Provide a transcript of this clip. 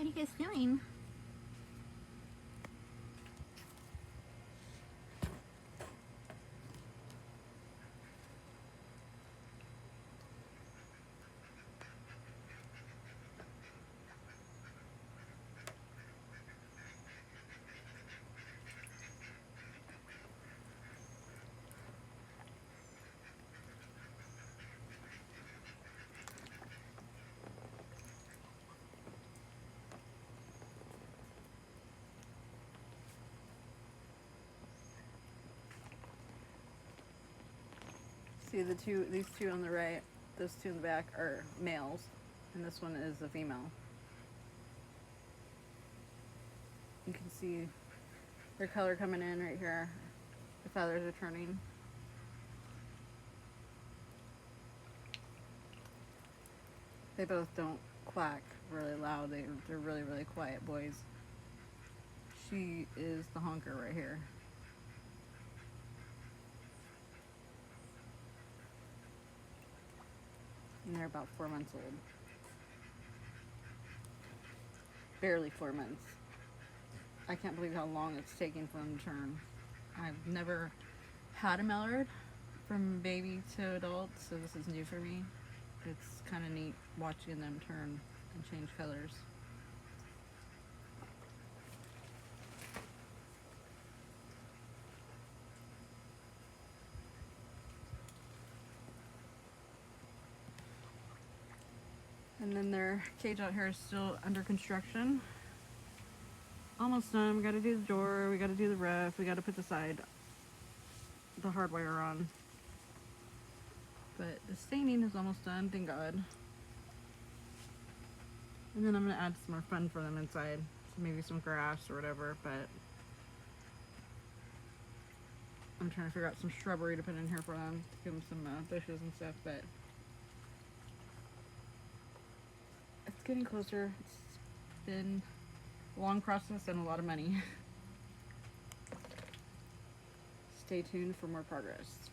you guys doing? See these two on the right, those two in the back are males, and this one is a female. You can see their color coming in right here. The feathers are turning. They both don't quack really loud. They're really, really quiet boys. She is the honker right here. And they're about 4 months old. Barely 4 months. I can't believe how long it's taking for them to turn. I've never had a mallard from baby to adult, so this is new for me. It's kind of neat watching them turn and change colors. And then their cage out here is still under construction. Almost done. We gotta do the door, we gotta do the roof, we gotta put the hardwire on. But the staining is almost done, thank God. And then I'm gonna add some more fun for them inside. So maybe some grass or whatever, but I'm trying to figure out some shrubbery to put in here for them, to give them some bushes and stuff, but it's getting closer. It's been a long process and a lot of money. Stay tuned for more progress.